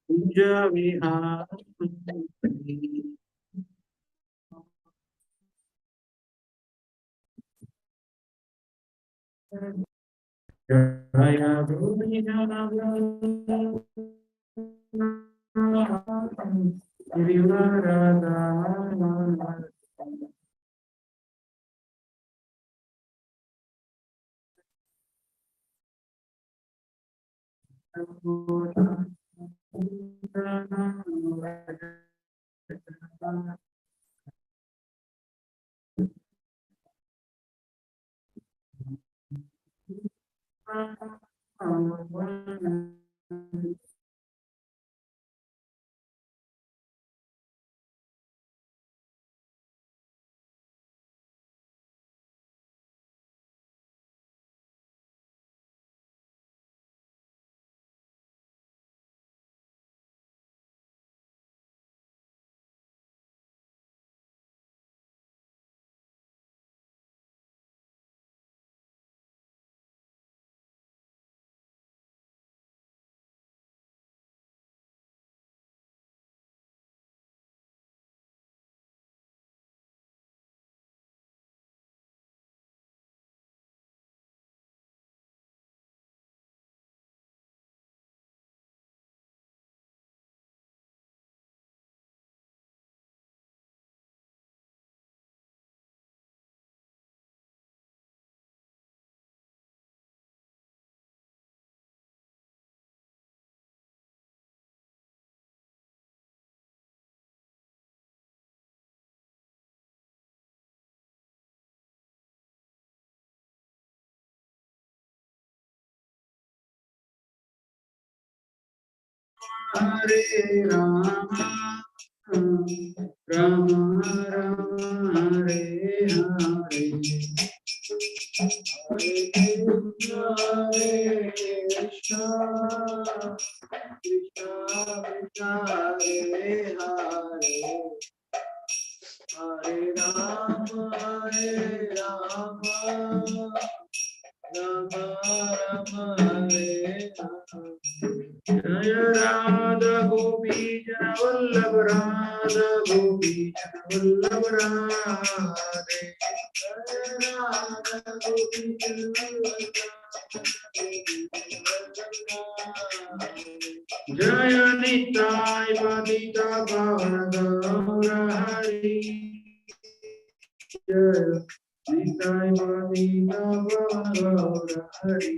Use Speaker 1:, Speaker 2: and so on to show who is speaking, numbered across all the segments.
Speaker 1: Puja Vihara Jaya Guru Hare Rama, Rama Rama, Hare Hare, Hare Krishna, Krishna Krishna, Hare Hare, Hare Rama, Rama Rama, Hare Hare. Jaya Radha Gopi Jana Vallabh Radha Gopi Jana Vallabh Radhe. Jaya Radha Gopi Jana Vallabh Radhe. Jaya Nitai Padita Pavana Gaura Hari. Jaya Nitai Padita Pavana Gaura Hari.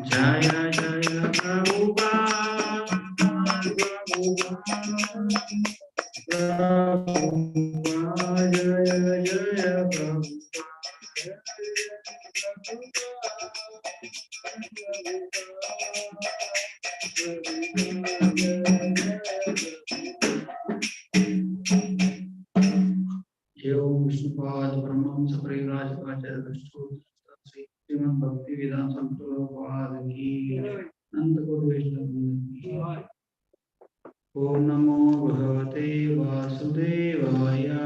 Speaker 1: Jaya Jaya Prabhupada, Prabhupada, Jaya Jaya Om Vishnupada Brahmam Saprivraj Acharya Srimad Bhakti Vedanta Prabhupada Ki Nanda Guru Vaishnava Om Namo Bhagavate Vasudevaya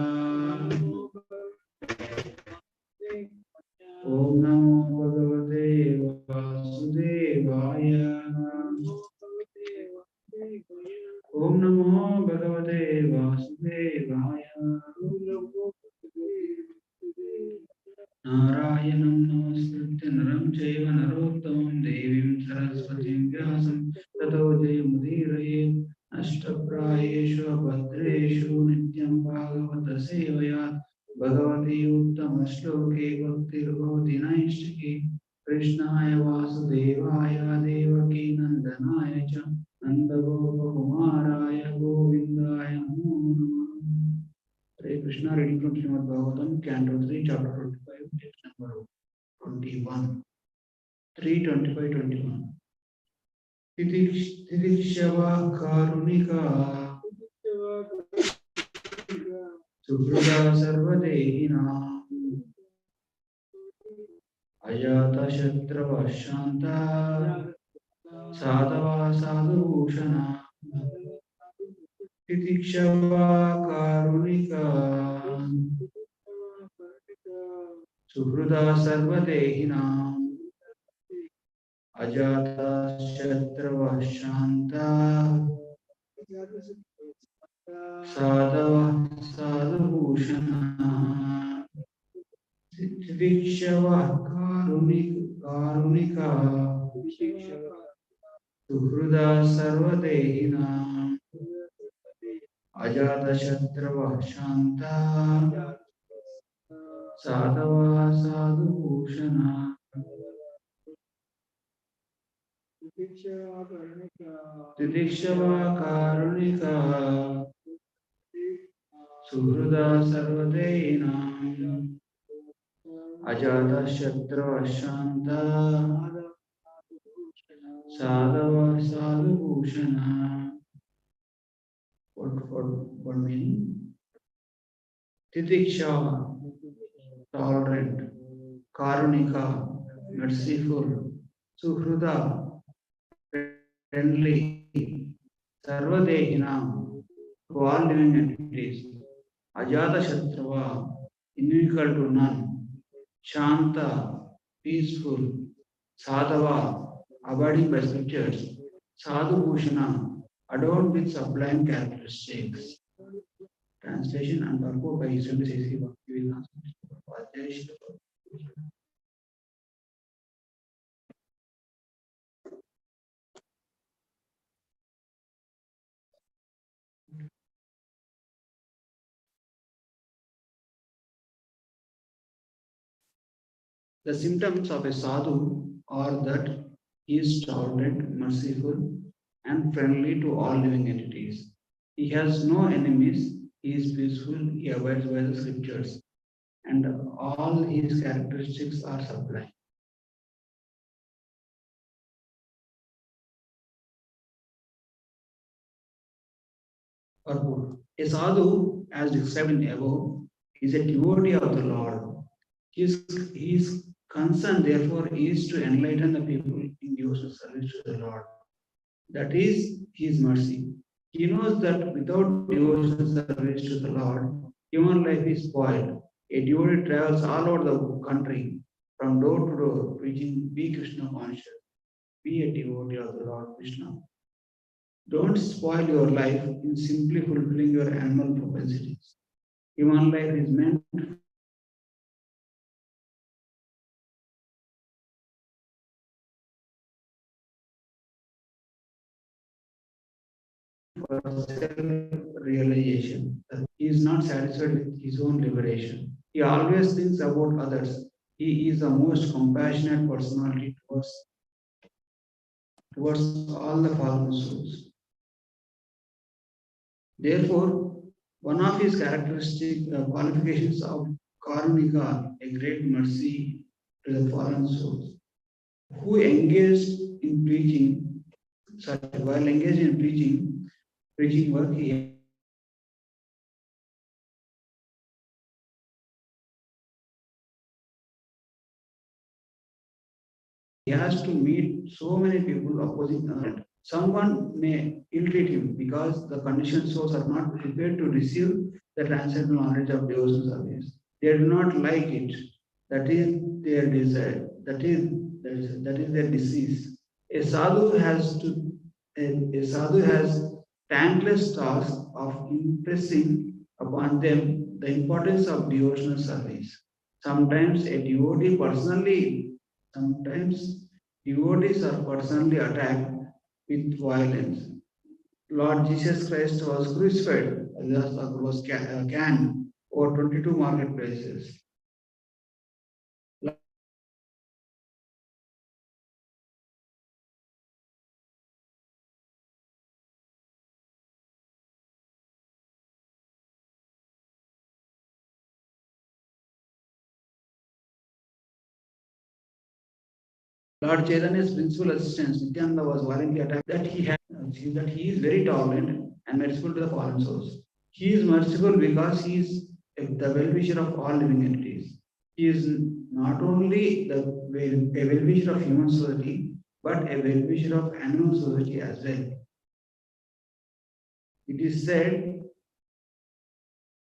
Speaker 1: Om Namo Bhagavate Vasudevaya Om Namo Bhagavate Vasudevaya Narayanam Namaskritya Naram Chaiva Narottamam Devim Saraswatim Vyasam Tato Jayamudiraye Ashtaprayeshu Abhadreshu Nityam Bhagavata Sevayat Bhagavati Uttama Shloke Bhaktirvoti Naishiki Krishnaya Vasudevaya Devaki Nandanaya Cha Nandagopa Kumaraya Govindaya Namo Namah. Hare Krishna, reading from Srimad Bhagavatam, Canto 3, Chapter 25, text number 21. 3:25-21. Titikshava Karunika Subrata Sarvadehina Ayata Shatrava Shanta Sadhava Sadhushana Titikshava Karunika Suhrada Sarvadehinam Ajata Shatrava Shanta Sadhava Sadhubhushana Titikshava Karunika Suhrada Sarvadehinam Ajata Shatrava Shanta Sadhava Sadhubhushana Titikshava Karunika Suhrada Sarvadehinam Ajata Shatra Shanta Sadhava Sadhubhushana. What meaning? Titiksha, tolerant. Karunika, merciful. Suhruda, friendly. Sarvadehina, to all living entities. Ajata Shatrava, inimical to none. Shanta, peaceful. Sadhava, abiding by scriptures. Sadhu Bhushana, adorned with sublime characteristics. Translation and purport by His Holiness A.C. Bhaktivedanta Swami. The symptoms of a sadhu are that he is tolerant, merciful, and friendly to all living entities. He has no enemies, he is peaceful, he abides by the scriptures, and all his characteristics are sublime. Purport. A sadhu, as described in above, is a devotee of the Lord. His concern, therefore, is to enlighten the people in devotional service to the Lord. That is His mercy. He knows that without devotional service to the Lord, human life is spoiled. A devotee travels all over the country, from door to door, preaching, be Krishna conscious, be a devotee of the Lord Krishna. Don't spoil your life in simply fulfilling your animal propensities. Human life is meant for self-realization. He is not satisfied with his own liberation. He always thinks about others. He is the most compassionate personality towards all the fallen souls. Therefore, one of his characteristic qualifications of Karunika, a great mercy to the fallen souls, who engaged in preaching, while engaged in preaching work, he has to meet so many people opposing someone may ill-treat him because the conditioned souls are not prepared to receive the transcendental knowledge of devotional service. They do not like it. That is their desire. That is their disease. A sadhu has thankless task of impressing upon them the importance of devotional service. Sometimes a devotee personally, sometimes devotees are personally attacked with violence. Lord Jesus Christ was crucified, was canned over 22 marketplaces. Lord Chaitanya's principal assistant, Nityananda, was violently attacked that he is very tolerant and merciful to the fallen souls. He is merciful because he is the well-wisher of all living entities. He is not only a well-wisher of human society, but a well-wisher of animal society as well. It is said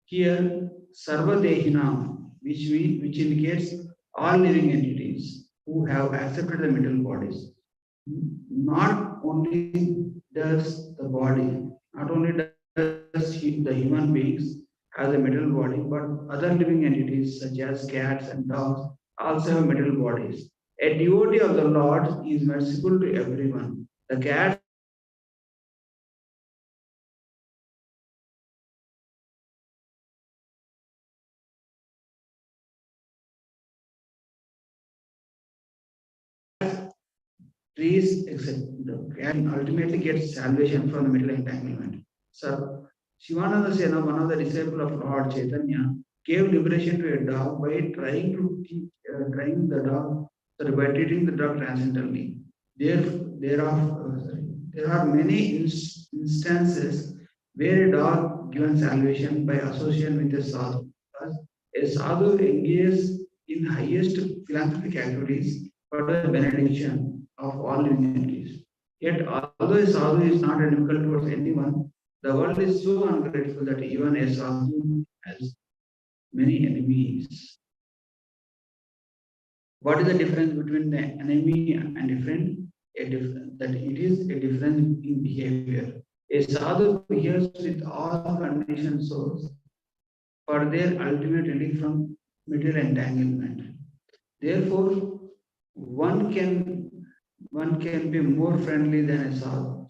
Speaker 1: here Sarvadehinam, which indicates all living entities who have accepted the material bodies. Not only does the body, not only does the human beings have a material body, but other living entities such as cats and dogs also have material bodies. A devotee of the Lord is merciful to everyone. The cats trees, etc. Can ultimately get salvation from the middle entanglement. So, Shivananda Sena, one of the disciples of Lord Chaitanya, gave liberation to a dog by trying to teach, trying the dog, sorry, by treating the dog transcendentally. There, there are many instances where a dog given salvation by association with a sadhu. Because a sadhu engages in highest philanthropic activities for the benediction of all living entities. Yet, although a sadhu is not difficult towards anyone, the world is so ungrateful that even a sadhu has many enemies. What is the difference between the enemy and a friend? That it is a difference in behavior. A sadhu behaves with all conditioned souls for their ultimate relief from material entanglement. Therefore, one can one can be more friendly than a sadhu.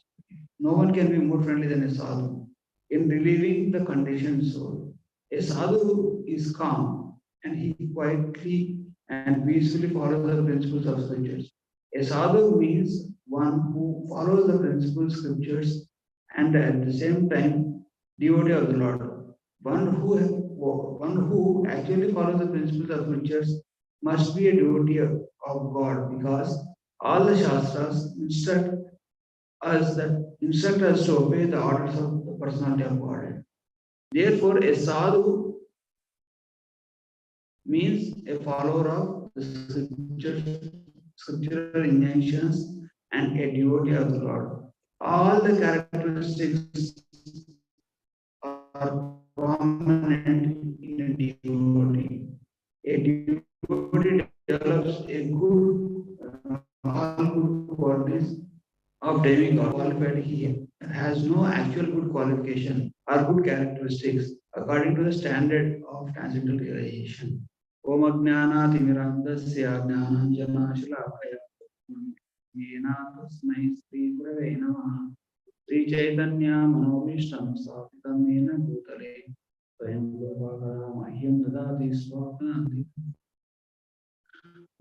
Speaker 1: No one can be more friendly than a sadhu in relieving the conditioned soul. A sadhu is calm and he quietly and peacefully follows the principles of scriptures. A sadhu means one who follows the principles scriptures and at the same time devotee of the Lord. One who actually follows the principles of scriptures must be a devotee of God because all the Shastras instruct us to obey the orders of the personality of God. Therefore, a sadhu means a follower of the scriptural injunctions and a devotee of the Lord. All the characteristics are prominent in a devotee. A devotee develops a all good qualities of demigod qualified. He has no actual good qualification or good characteristics according to the standard of transcendental realization. Om Ajnana Timirandasya Jnananjana Shalakaya Yena Tasmai Sri Gurave Namaha Sri Chaitanya Manobishtam Sthapitam Yena Bhutale Swayam Prabhakara Mahyam Dadati Swapnanti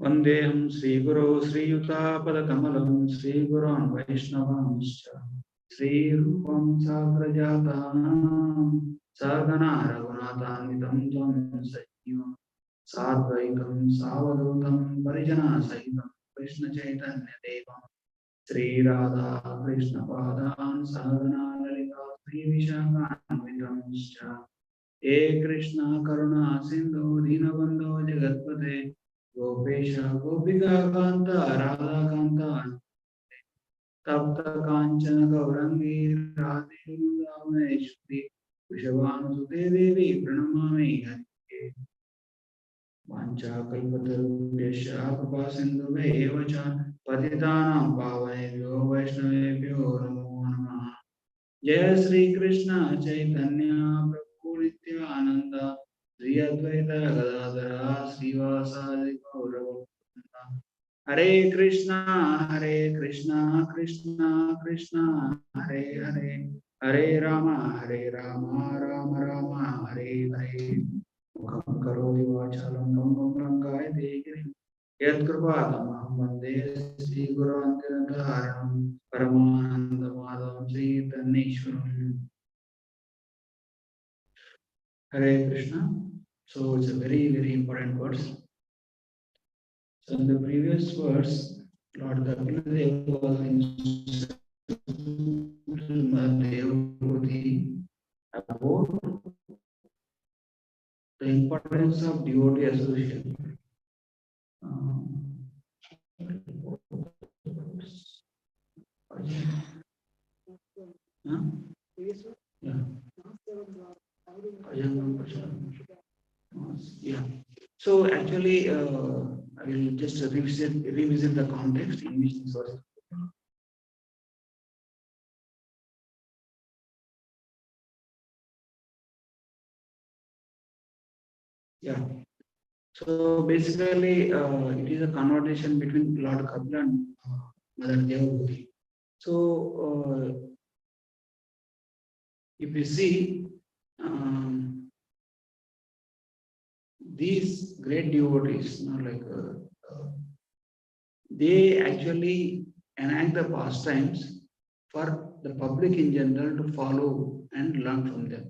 Speaker 1: Vandeham Sri Guru Sri Yuta Padakamalam Sri Gurun Vaishnavamscha Sri Rupam Sagrajatanam Sagana Raghunathanvitam Tam Sajivam Sadvaitam Savadutam Parijana Sahitam Krishna Chaitanya Devam Sri Radha Krishna Padan Sagana Lalita Sri Vishakhanvitamscha He Krishna Karuna Sindhu Dinabandho Jagatpate Gopesha Gopika Kanta Radha Kanta Tapta Kanchana Gaurangi Radhe Vrindavaneshwari Vrishabhanusute Devi Pranamami Harike Vancha Kalpatarubhyasya Kripa Sindhubheva Cha Patitanam Pavanebhyo Vaishnavebhyo Namo Namaha Jai Sri Krishna Chaitanya Prabhu Nityananda Sri Advaita Gadadhara Srivasadi Gaurava Hare Krishna, Krishna Krishna, Hare Hare, Hare Rama, Rama Rama, Hare Hare. Mukham karoti vachalam bambam rangayate girim. Yat kripatam vande Sri Guru Antidharanam Paramananda Madhavam Sri Tanishwaram. Hare Krishna. So it's a very important verse. So in the previous verse, Lord Kapildev was instructing Devotee about the importance of devotee association. Huh? Yeah. So actually, I will just revisit the context in which this was. Yeah. So basically, it is a conversation between Lord Kapila and Mother Devavati. So if you see, these great devotees, they actually enact the pastimes for the public in general to follow and learn from them.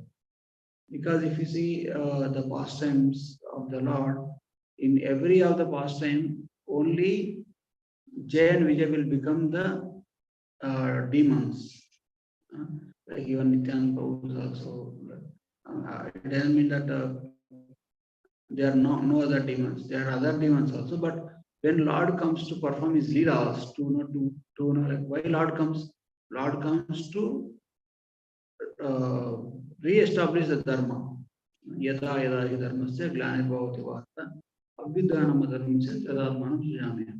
Speaker 1: Because if you see the pastimes of the Lord, in every of the pastime, only Jay and Vijay will become the demons. Uh, like even Nityan Prabhu is also. It doesn't mean that there are no other demons. There are other demons also, but when Lord comes to perform his leelas, like why Lord comes to re-establish the dharma. Yada yada hi dharmasya glanirvavati varta abhidhanam dharmasya tadatmanam sujamya.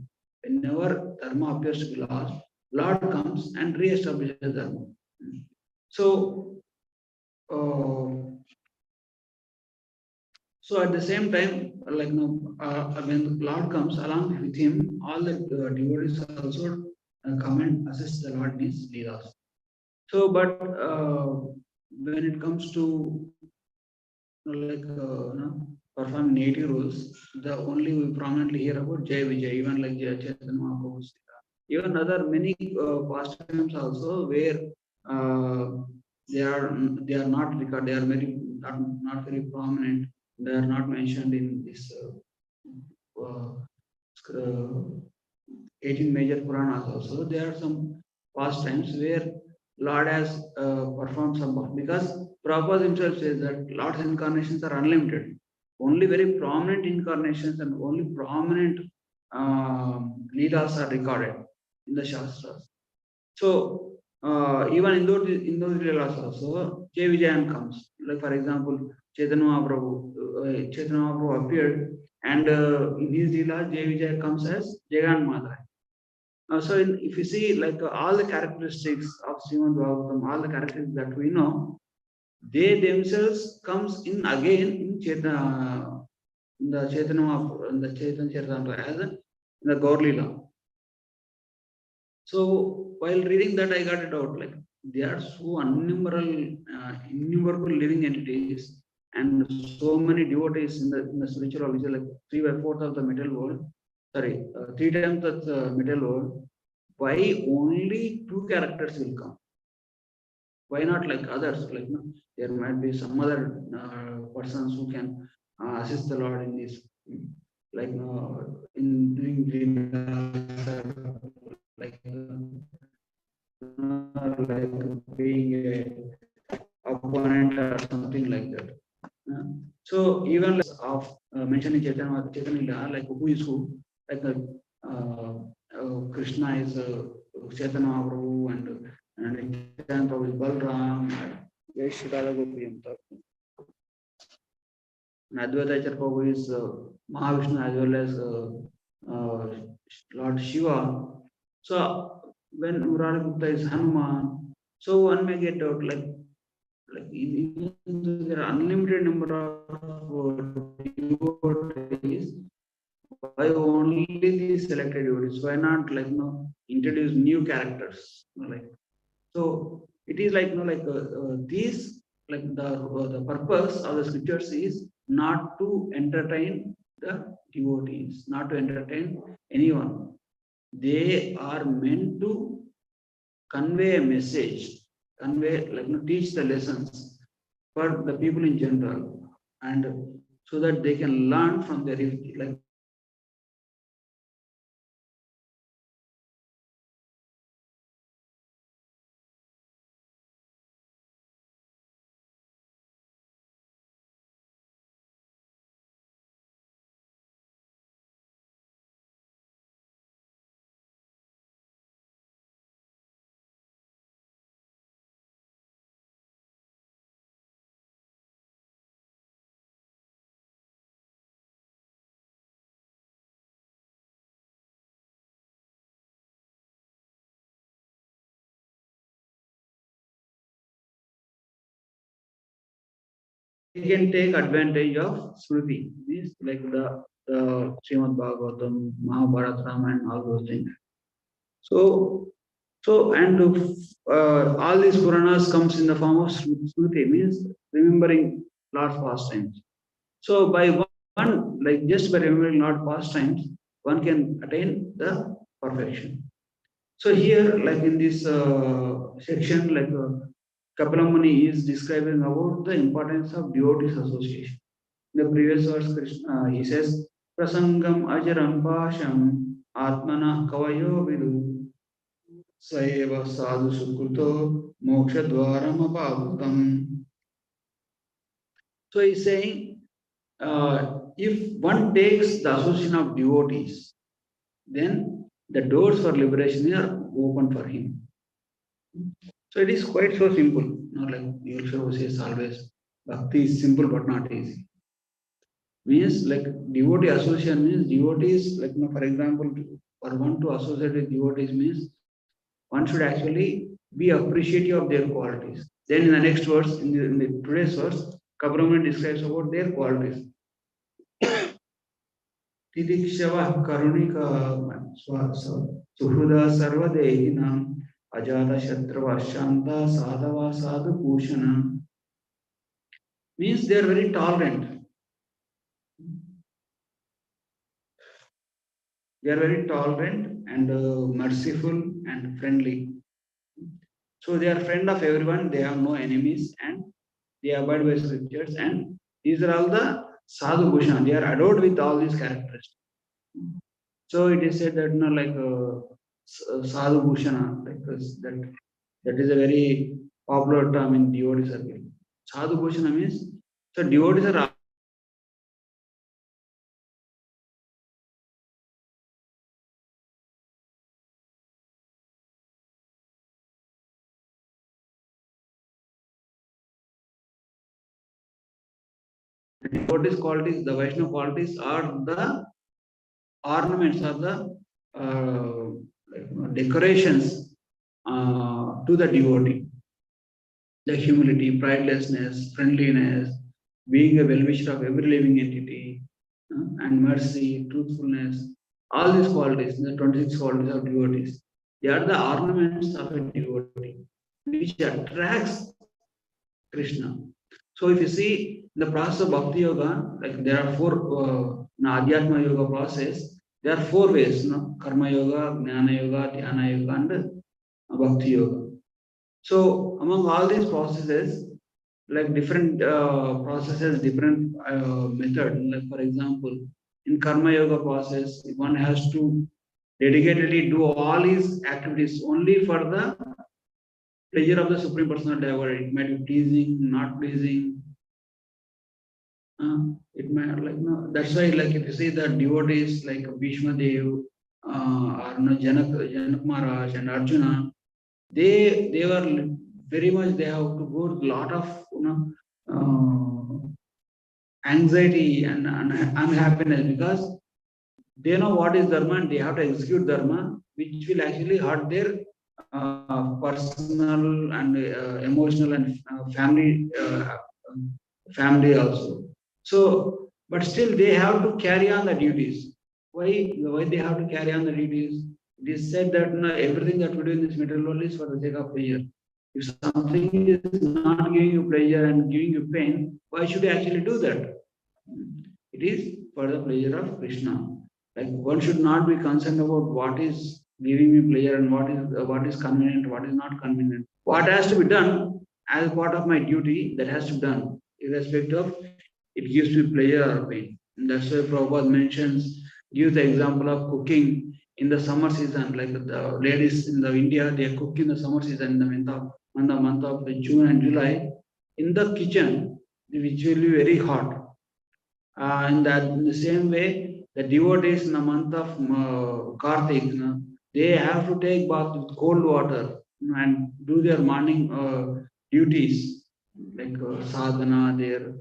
Speaker 1: Whenever dharma appears to be lost, Lord comes and re-establishes the dharma. So, uh, so at the same time, when the Lord comes along with him, all the devotees also come and assist the Lord in his leelas. So, but when it comes to perform native roles, the only we prominently hear about Jai Vijay, even like Jai Chaitanya Mahaprabhu, even other many pastimes also where uh, they are not recorded, they are not very prominent, they are not mentioned in this uh, 18 major Puranas also. There are some pastimes where Lord has performed some, because Prabhupada himself says that Lord's incarnations are unlimited. Only very prominent incarnations and only prominent leelas are recorded in the Shastras. So even in those leelas also, Jai Vijayan comes. Like for example, Chaitanya Mahaprabhu appeared, and in his leela, Jai Vijay comes as Jagan Madhai. If you see all the characteristics of Srimad Bhagavatam, all the characteristics that we know, they themselves comes in again in Chaitanya, in the Chaitanya Charitamrita as in the Gaur Leela. So while reading that, I got it out like they are so innumerable living entities, and so many devotees in the spiritual world, which are like 3/4 of the material world. Sorry, 3 times the material world. Why only two characters will come? Why not like others? There might be some other persons who can assist the Lord in this, in doing like being a opponent or something like that. So even of mentioning Chaitanya, like who is who, like Krishna is Chaitanya Mahaprabhu, and Chaitanya Prabhu is Balram, Jai Shri Radha Gopi Amta. And Advaita Acharya Prabhu is Mahavishnu as well as Lord Shiva. So when Murari Gupta is Hanuman, so one may get out there are unlimited number of devotees. Why only these selected devotees? Why not introduce new characters? So it is these the purpose of the scriptures is not to entertain the devotees, not to entertain anyone. They are meant to convey a message, teach the lessons for the people in general, and so that they can learn from their can take advantage of Smriti. These like the Srimad Bhagavatam, Mahabharata, Ramayana, and all those things. So and all these Puranas comes in the form of Smriti, means remembering Lord's pastimes. So by one, like just by remembering Lord pastimes, one can attain the perfection. So here, like in this section, like Kapila Muni is describing about the importance of devotees association. In the previous verse, Krishna, he says, Prasangam ajaram pasham atmana kavayo vidu saeva sadhu sukruto moksha dwaram apavutam. So he's saying, if one takes the association of devotees, then the doors for liberation are open for him. So it is quite so simple. Not like Yeshua says always, bhakti is simple but not easy. Means like devotee association means devotees, like for example, for one to associate with devotees means one should actually be appreciative of their qualities. Then in the next verse, in the today's verse, Kabramani describes about their qualities. Tidikshava karunika suhruda sarvadehinam ajata shatrava shanta sadhava sadhu bhushana. Means they are very tolerant. They are very tolerant and merciful and friendly. So they are friend of everyone. They have no enemies and they abide by scriptures. And these are all the sadhu bhushan. They are adored with all these characteristics. So it is said that like sadhu bhushana, like that is a very popular term in devotee circle. Sadhu bhushana means so devotees are devotees qualities, the Vaishnava qualities are the ornaments, are the decorations to the devotee. The humility, pridelessness, friendliness, being a well-wisher of every living entity, and mercy, truthfulness, all these qualities, the 26 qualities of devotees, they are the ornaments of a devotee, which attracts Krishna. So if you see the process of Bhakti Yoga, like there are four, in Adhyatma Yoga process, there are four ways, Karma Yoga, Jnana Yoga, Dhyana Yoga, and Bhakti Yoga. So among all these processes, like different processes, different method. Like for example, in Karma Yoga process, one has to dedicatedly do all his activities only for the pleasure of the Supreme Personality of Godhead. It might be pleasing, not pleasing. It might like no. That's why, like if you see the devotees like Bhishma Dev, or Janak Maharaj and Arjuna, they were very much. They have to go through a lot of anxiety and unhappiness because they know what is dharma and they have to execute dharma, which will actually hurt their personal and emotional and family also. So, but still they have to carry on the duties. Why they have to carry on the duties? It is said that everything that we do in this material world is for the sake of pleasure. If something is not giving you pleasure and giving you pain, why should you actually do that? It is for the pleasure of Krishna. Like one should not be concerned about what is giving me pleasure and what is convenient, what is not convenient. What has to be done as part of my duty, that has to be done, irrespective of it gives me pleasure or pain. And that's why Prabhupada mentions, gives the example of cooking in the summer season. Like the ladies in the India, they cook in the summer season in the month of June and July in the kitchen, which will be very hot. In the same way, the devotees in the month of Kartik, they have to take bath with cold water and do their morning duties like sadhana, their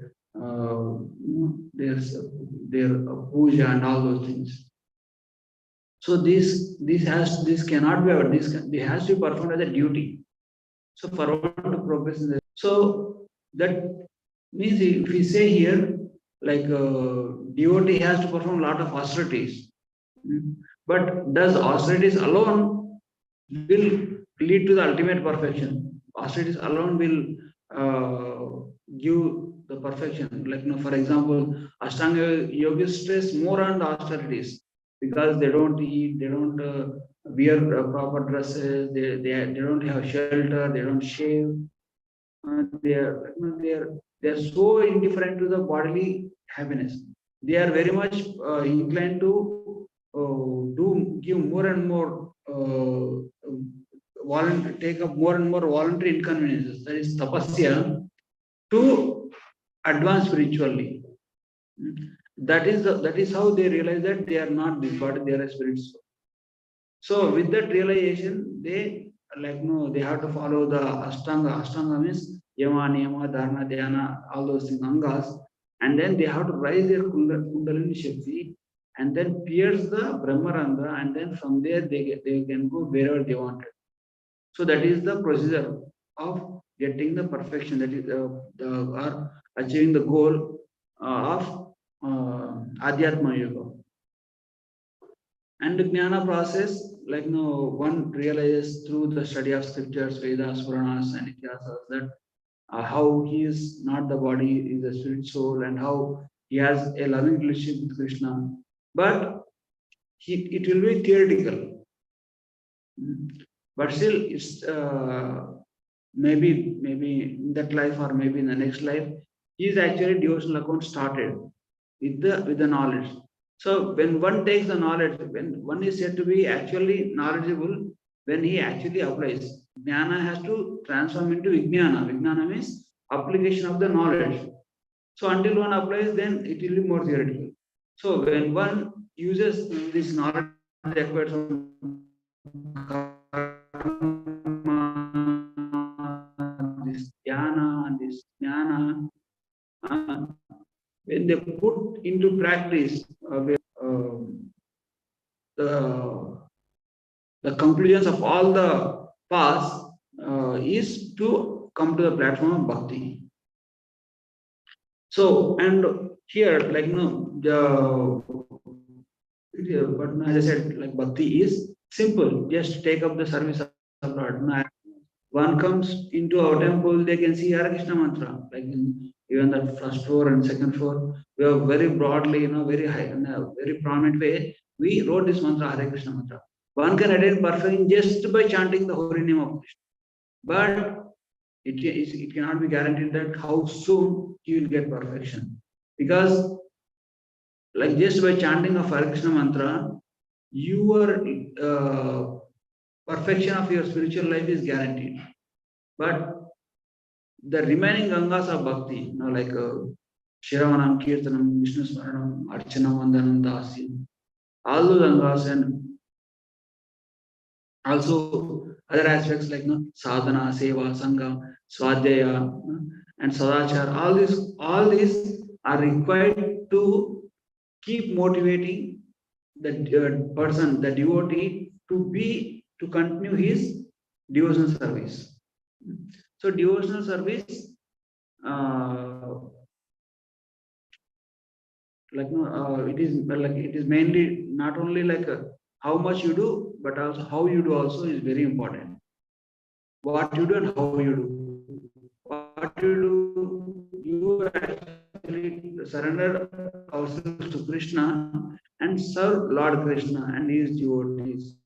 Speaker 1: puja and all those things. So this cannot be this has to be performed as a duty. So for one to progress in this, so that Means if we say here, like devotee has to perform a lot of austerities. But does austerities alone will lead to the ultimate perfection? Austerities alone will give the perfection. Like, for example, Ashtanga yogis stress more on the austerities because they don't eat, they don't wear proper dresses, they don't have shelter, they don't shave. They are so indifferent to the bodily happiness. They are very much inclined to do give more and more take up more and more voluntary inconveniences. That is tapasya to advance spiritually. That is how they realize that they are not this body, they are a spirit soul. So with that realization, they they have to follow the Ashtanga. Ashtanga means Yama, Niyama, Dharana, Dhyana, all those things, Angas, and then they have to rise their Kundalini Shakti and then pierce the Brahmarandha, and then from there they can go wherever they want. So that is the procedure of getting the perfection. That is or achieving the goal of Adhyatma Yoga. And the jnana process, one realizes through the study of scriptures, Vedas, Puranas, and Ityasas that how he is not the body, is a spirit soul, and how he has a loving relationship with Krishna. But it will be theoretical. But still, it's maybe in that life or maybe in the next life, he is actually devotional account started with the knowledge. So when one takes the knowledge, when one is said to be actually knowledgeable, when he actually applies, jnana has to transform into vijnana. Vijnana means application of the knowledge. So until one applies, then it will be more theoretical. So when one uses this knowledge acquired from this dhyana and this jnana, uh, when they put into practice the conclusions of all the paths is to come to the platform of bhakti. So, and here, but as I said, like bhakti is simple. Just take up the service of Lord. One comes into our temple, they can see Hare Krishna mantra, like even the first floor and second floor. We have very broadly, very high, in a very prominent way. We wrote this mantra, Hare Krishna mantra. One can attain perfection just by chanting the holy name of Krishna. But it cannot be guaranteed that how soon you will get perfection. Because, like just by chanting of Hare Krishna mantra, your perfection of your spiritual life is guaranteed. But the remaining Gangas of Bhakti, like Shiravanam, Kirtanam, Vishnu Smaranam, Archanam, Vandanam, Dasya, all those Gangas, and also other aspects like sadhana, seva, sangha, swadhyaya, and sadachar, all these are required to keep motivating the person, the devotee, to continue his devotional service. So devotional service, it is mainly not only like how much you do, but also how you do also is very important. What you do and how you do. What you do, you actually surrender ourselves to Krishna and serve Lord Krishna and his devotees.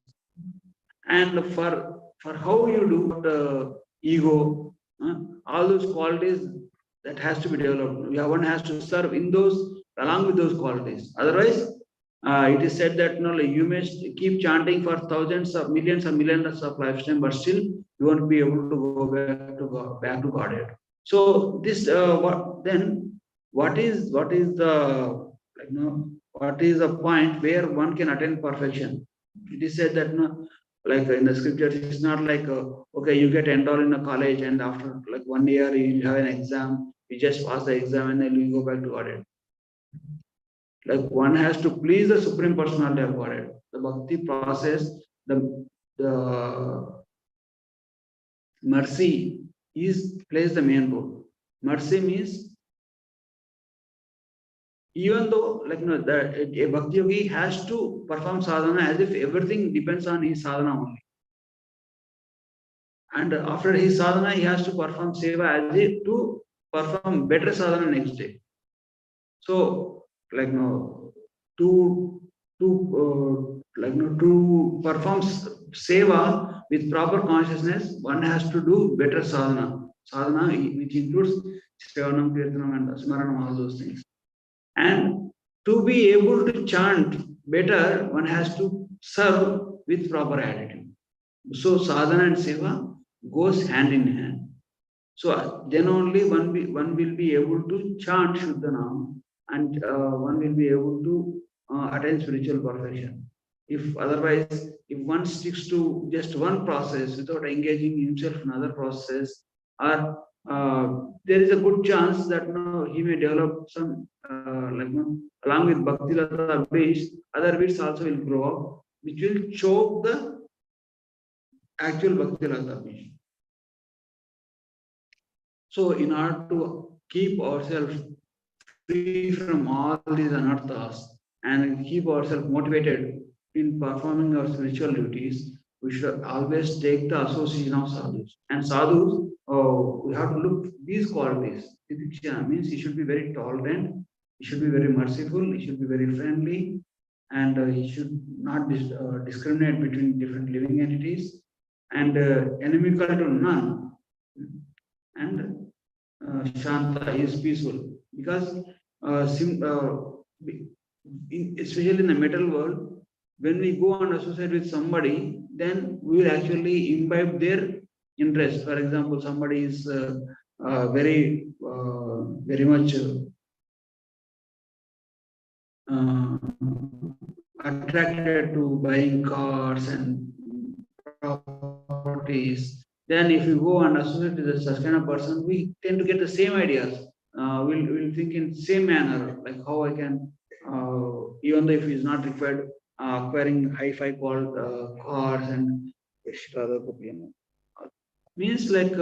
Speaker 1: And for how you do the ego, all those qualities that has to be developed. One has to serve in those along with those qualities. Otherwise, it is said that you may keep chanting for thousands of millions of lifetime, but still you won't be able to go back to Godhead. So this what is the what is the point where one can attain perfection? It is said that like in the scriptures, it's not like okay, you get enrolled in a college and after like 1 year you have an exam, you just pass the exam and then you go back to Godhead. Like one has to please the Supreme Personality of Godhead. The bhakti process, the mercy plays the main role. Mercy means even though a bhakti yogi has to perform sadhana as if everything depends on his sadhana only. And after his sadhana, he has to perform seva as if to perform better sadhana next day. So, to to perform seva with proper consciousness, one has to do better sadhana. Sadhana, which includes Shravanam, Kirtanam, and Smaranam, all those things. And to be able to chant better, one has to serve with proper attitude. So sadhana and seva goes hand in hand. So then only one will be able to chant Shuddhanam, and one will be able to attain spiritual perfection. If otherwise, if one sticks to just one process without engaging himself in other process, or there is a good chance that he may develop some along with Bhakti Lata beads, other beads also will grow up, which will choke the actual Bhakti Lata bead. So, in order to keep ourselves free from all these anarthas and keep ourselves motivated in performing our spiritual duties, we should always take the association of sadhus. And sadhus, we have to look these qualities. Titiksha means he should be very tolerant, he should be very merciful, he should be very friendly, and he should not discriminate between different living entities, and inimical to none. And Shanta is peaceful, because especially in the metal world, when we go and associate with somebody, then we will actually imbibe their interest. For example, somebody is very much attracted to buying cars and properties. Then if you go and associate with such kind of person, we tend to get the same ideas. We'll think in same manner, like how I can, even though if it's not required, acquiring hi-fi called cars and means like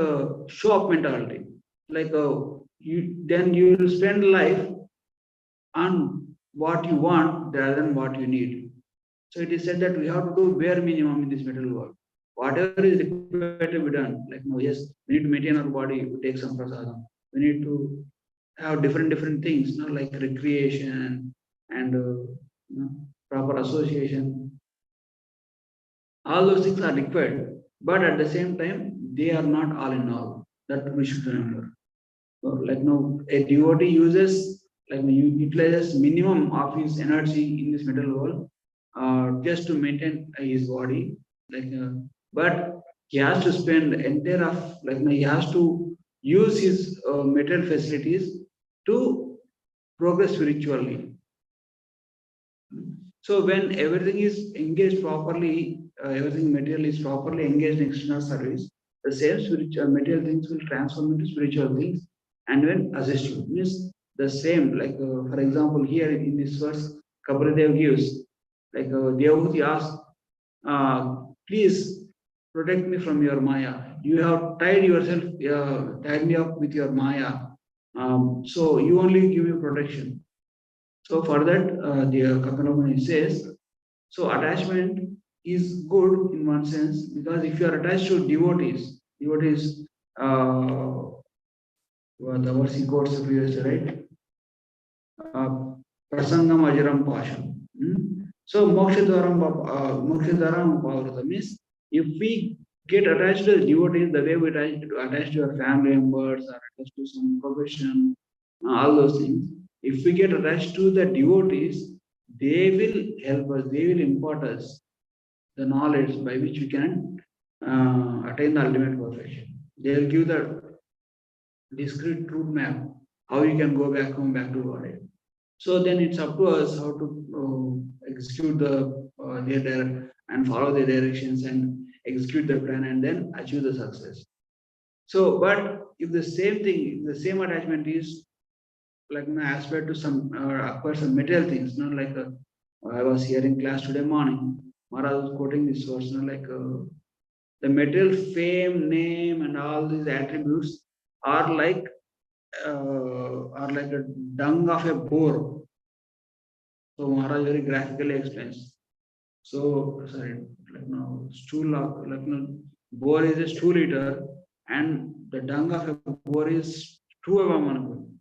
Speaker 1: show up mentality. Like you will spend life on what you want rather than what you need. So it is said that we have to do bare minimum in this material world. Whatever is required to be done, like no, yes, we need to maintain our body, we take some prasadam. We need to have different things, like recreation and proper association. All those things are required, but at the same time, they are not all in all. That we should remember. So, a devotee uses utilizes minimum of his energy in this material world just to maintain his body. But he has to spend entire of he has to use his material facilities to progress spiritually. So when everything is engaged properly, everything material is properly engaged in external service, the same spiritual material things will transform into spiritual things, and when assisted means the same. For example, here in this verse, Kapiladev gives Devahuti asks, please protect me from your Maya. You have tied yourself, tied me up with your Maya. So you only give me protection. So for that, the Kapila says, so attachment is good in one sense, because if you are attached to devotees, the verse he quotes previously, right? Prasangam ajaram pasham. So mokshadwaram pavrata means if we get attached to the devotees the way we attach to our family members or attached to some profession, all those things. If we get attached to the devotees, they will help us, they will impart us the knowledge by which we can attain the ultimate perfection. They will give the discrete route map, how you can go back home, back to body. So then it's up to us how to execute their and follow their directions and execute the plan and then achieve the success. So, but if the same thing, the same attachment is aspect to some acquire some material things, I was hearing class today morning, Maharaj was quoting this verse, the material fame, name, and all these attributes are like a dung of a boar. So Maharaj very graphically explains. So sorry, like now stool like now boar is a stool eater, and the dung of a boar is two of them.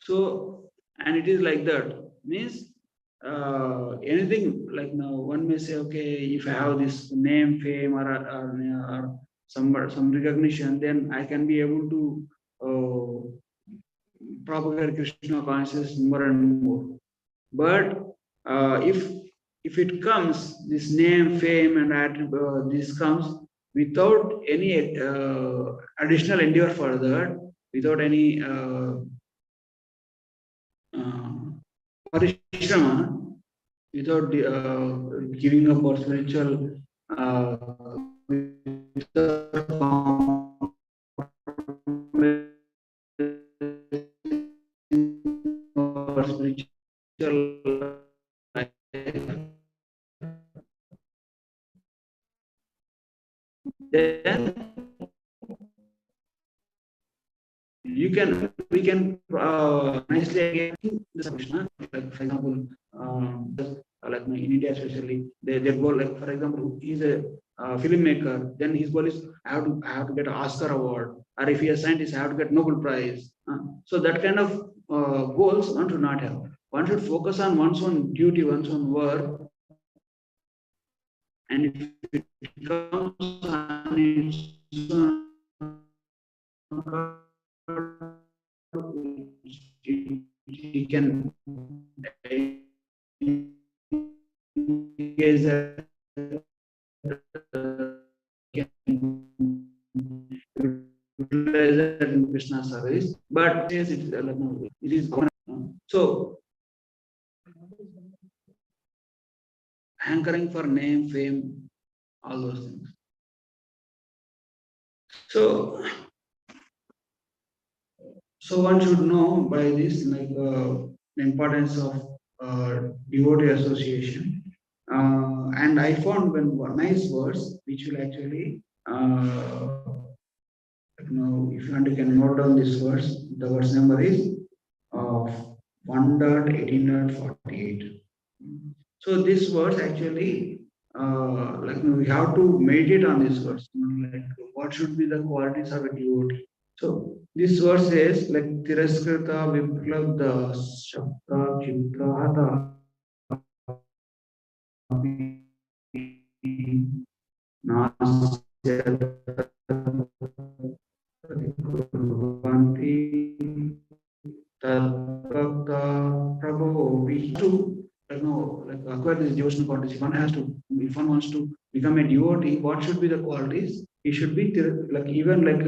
Speaker 1: So and it is like that means anything like now one may say, okay, if I have this name, fame, or some recognition, then I can be able to propagate Krishna consciousness more and more. But if it comes, this name, fame, and this comes without any additional endeavor for that, without any parishrama, without giving up our spiritual, spiritual life, then we can nicely again this Krishna. Like for example, like in India especially, they go like for example, he's a filmmaker. Then his goal is I have to get an Oscar award, or if he's a scientist, I have to get Nobel Prize. So that kind of goals one should not have. One should focus on one's own duty, one's own work, and if it comes on its own, he can engage that, can utilize that in Krishna service, but yes, it is so hankering for name, fame, all those things. So one should know by this like the importance of devotee association. And I found one nice verse which will actually if you want you can note down this verse. The verse number is 1.18.48. So this verse actually we have to meditate on this verse. Like what should be the qualities of a devotee? So this verse says like Tiraskrita Viplabda Shakta Chitta Prabhu, we have to acquire this devotional qualities. One has to, if one wants to become a devotee, what should be the qualities? He should be like even like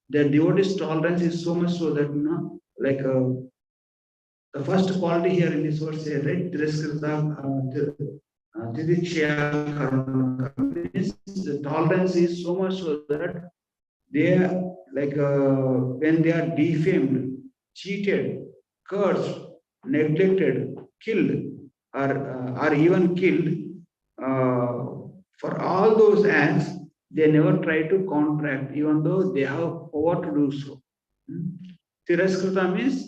Speaker 1: their devotee's tolerance is so much so that the first quality here in this verse is right, the tolerance is so much so that they are like when they are defamed, cheated, cursed, neglected, killed, or even killed, for all those acts, they never try to counteract, even though they have power to do so. Tiraskrita means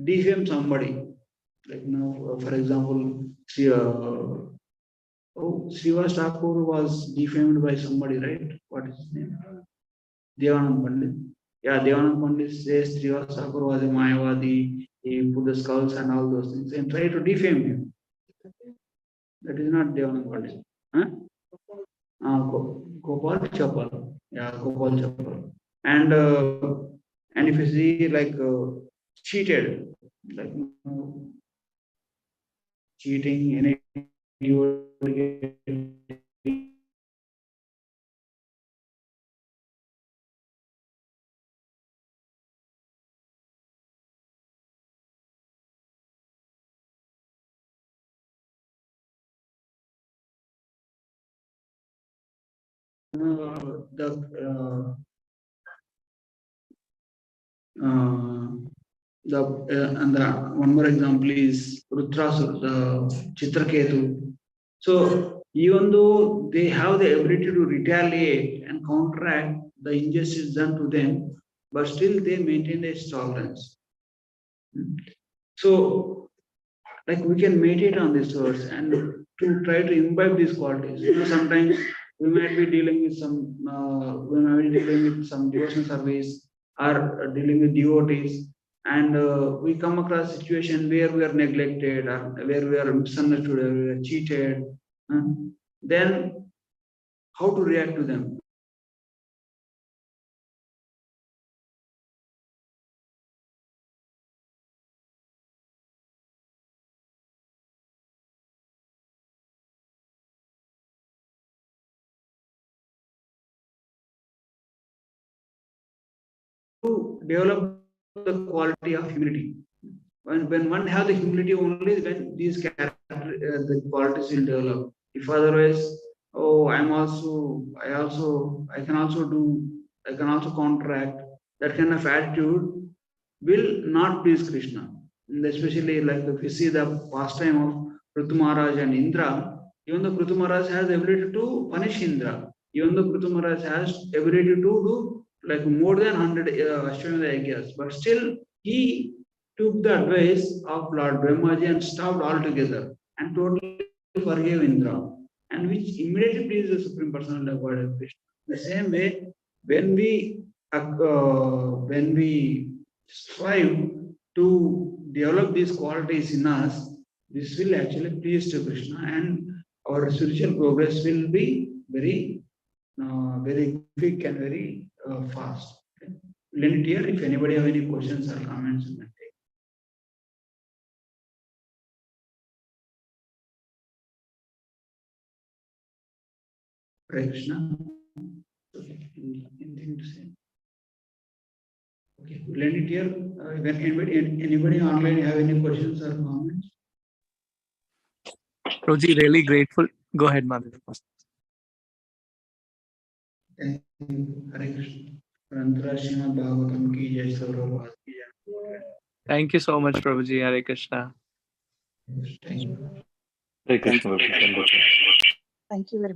Speaker 1: defame somebody. Like now, for example, Srivas Thakur was defamed by somebody, right? What is his name? Devanand Pandit. Yeah, Devanand Pandit says Srivas Thakur was a Mayavadi, he put the skulls and all those things and try to defame him. That is not Devanand Pandit. Huh? Gopal Chapal. Yeah, Gopal Chapal. And if you see like cheated, like cheating, any and the one more example is Rudrasur, the Chitraketu. So even though they have the ability to retaliate and counteract the injustice done to them, but still they maintain their tolerance. So like we can meditate on this verse and to try to imbibe these qualities. Sometimes we might be dealing with some devotional service or dealing with devotees, and we come across a situation where we are neglected or where we are misunderstood or we are cheated. uh, then how to react to them? To develop the quality of humility. When one have the humility, only when these the qualities will develop. If otherwise, oh, I can also do, I can also counteract, that kind of attitude will not please Krishna. And especially like if you see the pastime of Prithu Maharaj and Indra, even though Prithu Maharaj has the ability to punish Indra, even though Prithu Maharaj has ability to do like more than 100 Ashwamedha yajnas, but still he took the advice of Lord Brahmaji and stopped altogether and totally forgave Indra, and which immediately pleased the Supreme Personality of Godhead Krishna. The same way, when we strive to develop these qualities in us, this will actually please to Krishna, and our spiritual progress will be very quick and very fast. Okay. Let it here. If anybody have any questions or comments, you may take. Hare Krishna. Okay. Anything to say? Okay. Let it here. When anybody online have any questions or comments?
Speaker 2: Prabhuji, really grateful. Go ahead, Madhav.
Speaker 1: Thank you. Hare Krishna. Rantara Srimad Bhagavatam ki jai, Saurabh ki jai.
Speaker 2: Thank you so much, Prabhuji. Hare Krishna.
Speaker 1: Thank you.
Speaker 3: Hare Krishna, Prabhu.
Speaker 4: Thank you very much.